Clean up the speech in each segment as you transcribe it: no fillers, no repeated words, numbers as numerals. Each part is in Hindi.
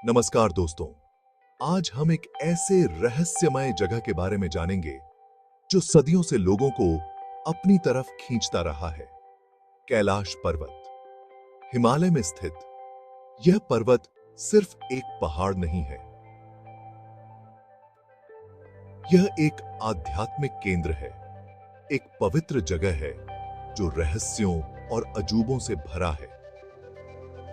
नमस्कार दोस्तों। आज हम एक ऐसे रहस्यमय जगह के बारे में जानेंगे जो सदियों से लोगों को अपनी तरफ खींचता रहा है। कैलाश पर्वत। हिमालय में स्थित यह पर्वत सिर्फ एक पहाड़ नहीं है, यह एक आध्यात्मिक केंद्र है, एक पवित्र जगह है जो रहस्यों और अजूबों से भरा है।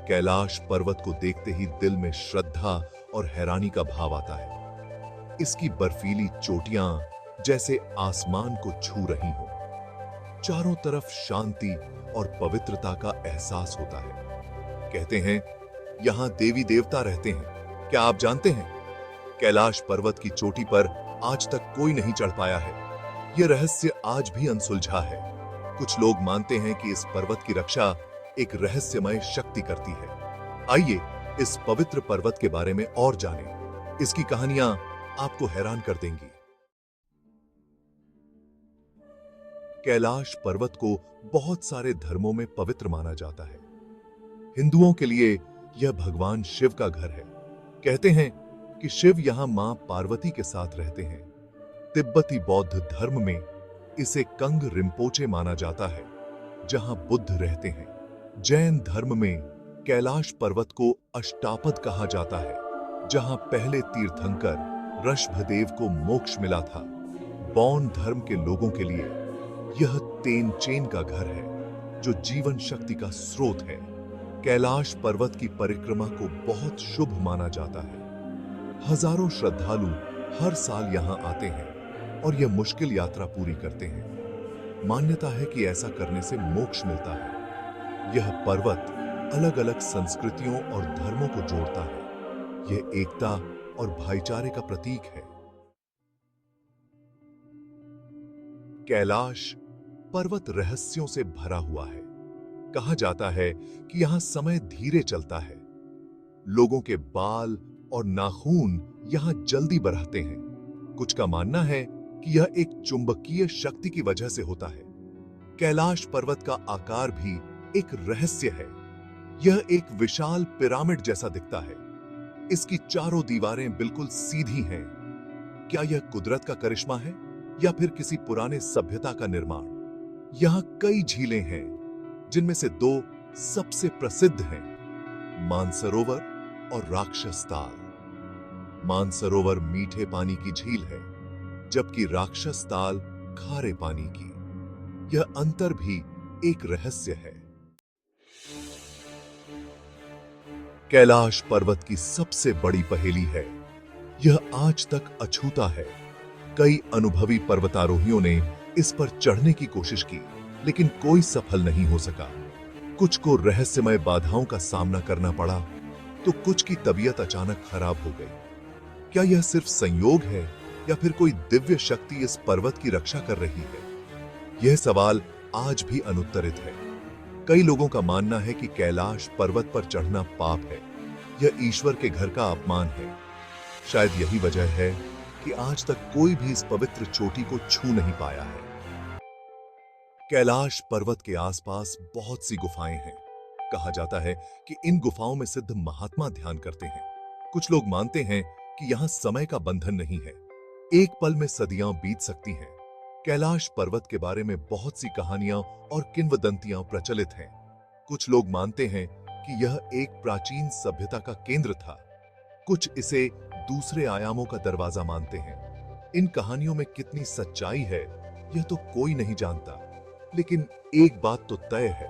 कैलाश पर्वत को देखते ही दिल में श्रद्धा और हैरानी का भाव आता है। इसकी बर्फीली चोटियां जैसे आसमान को छू रही हों। चारों तरफ शांति और पवित्रता का एहसास होता है। कहते हैं यहां देवी देवता रहते हैं। क्या आप जानते हैं? कैलाश पर्वत की चोटी पर आज तक कोई नहीं चढ़ पाया है। यह रहस्य आज भी अनसुलझा है। कुछ लोग मानते हैं कि इस पर्वत की रक्षा एक रहस्यमय शक्ति करती है। आइए इस पवित्र पर्वत के बारे में और जानें। इसकी कहानियां आपको हैरान कर देंगी। कैलाश पर्वत को बहुत सारे धर्मों में पवित्र माना जाता है। हिंदुओं के लिए यह भगवान शिव का घर है। कहते हैं कि शिव यहां मां पार्वती के साथ रहते हैं। तिब्बती बौद्ध धर्म में इसे कंग रिम्पोचे माना जाता है, जहां बुद्ध रहते हैं। जैन धर्म में कैलाश पर्वत को अष्टापद कहा जाता है, जहां पहले तीर्थंकर ऋषभदेव को मोक्ष मिला था। बौद्ध धर्म के लोगों के लिए यह तेनचेन का घर है, जो जीवन शक्ति का स्रोत है। कैलाश पर्वत की परिक्रमा को बहुत शुभ माना जाता है। हजारों श्रद्धालु हर साल यहां आते हैं और यह मुश्किल यात्रा पूरी करते हैं। मान्यता है कि ऐसा करने से मोक्ष मिलता है। यह पर्वत अलग अलग संस्कृतियों और धर्मों को जोड़ता है। यह एकता और भाईचारे का प्रतीक है। कैलाश पर्वत रहस्यों से भरा हुआ है। कहा जाता है कि यहां समय धीरे चलता है। लोगों के बाल और नाखून यहां जल्दी बढ़ते हैं। कुछ का मानना है कि यह एक चुंबकीय शक्ति की वजह से होता है। कैलाश पर्वत का आकार भी एक रहस्य है। यह एक विशाल पिरामिड जैसा दिखता है। इसकी चारों दीवारें बिल्कुल सीधी हैं। क्या यह कुदरत का करिश्मा है या फिर किसी पुराने सभ्यता का निर्माण? यहां कई झीलें हैं, जिनमें से दो सबसे प्रसिद्ध हैं, मानसरोवर और राक्षस ताल। मानसरोवर मीठे पानी की झील है, जबकि राक्षस ताल खारे पानी की। यह अंतर भी एक रहस्य है। कैलाश पर्वत की सबसे बड़ी पहेली है, यह आज तक अछूता है। कई अनुभवी पर्वतारोहियों ने इस पर चढ़ने की कोशिश की, लेकिन कोई सफल नहीं हो सका। कुछ को रहस्यमय बाधाओं का सामना करना पड़ा, तो कुछ की तबीयत अचानक खराब हो गई। क्या यह सिर्फ संयोग है या फिर कोई दिव्य शक्ति इस पर्वत की रक्षा कर रही है? यह सवाल आज भी अनुत्तरित है। कई लोगों का मानना है कि कैलाश पर्वत पर चढ़ना पाप है। यह ईश्वर के घर का अपमान है। शायद यही वजह है कि आज तक कोई भी इस पवित्र चोटी को छू नहीं पाया है। कैलाश पर्वत के आसपास बहुत सी गुफाएं हैं। कहा जाता है कि इन गुफाओं में सिद्ध महात्मा ध्यान करते हैं। कुछ लोग मानते हैं कि यहां समय का बंधन नहीं है। एक पल में सदियां बीत सकती हैं। कैलाश पर्वत के बारे में बहुत सी कहानियां और किंवदंतियां प्रचलित हैं। कुछ लोग मानते हैं कि यह एक प्राचीन सभ्यता का केंद्र था। कुछ इसे दूसरे आयामों का दरवाजा मानते हैं। इन कहानियों में कितनी सच्चाई है, यह तो कोई नहीं जानता। लेकिन एक बात तो तय है,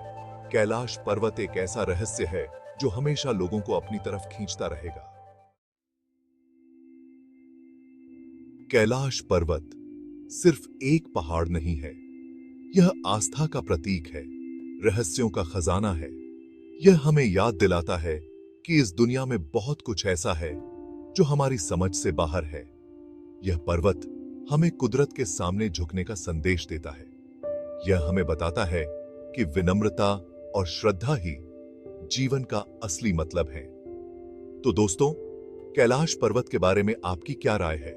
कैलाश पर्वत एक ऐसा रहस्य है जो हमेशा लोगों को अपनी तरफ खींचता रहेगा। कैलाश पर्वत सिर्फ एक पहाड़ नहीं है, यह आस्था का प्रतीक है, रहस्यों का खजाना है। यह हमें याद दिलाता है कि इस दुनिया में बहुत कुछ ऐसा है जो हमारी समझ से बाहर है। यह पर्वत हमें कुदरत के सामने झुकने का संदेश देता है। यह हमें बताता है कि विनम्रता और श्रद्धा ही जीवन का असली मतलब है। तो दोस्तों, कैलाश पर्वत के बारे में आपकी क्या राय है?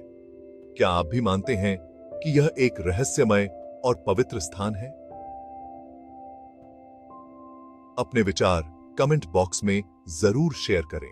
क्या आप भी मानते हैं कि यह एक रहस्यमय और पवित्र स्थान है? अपने विचार कमेंट बॉक्स में जरूर शेयर करें।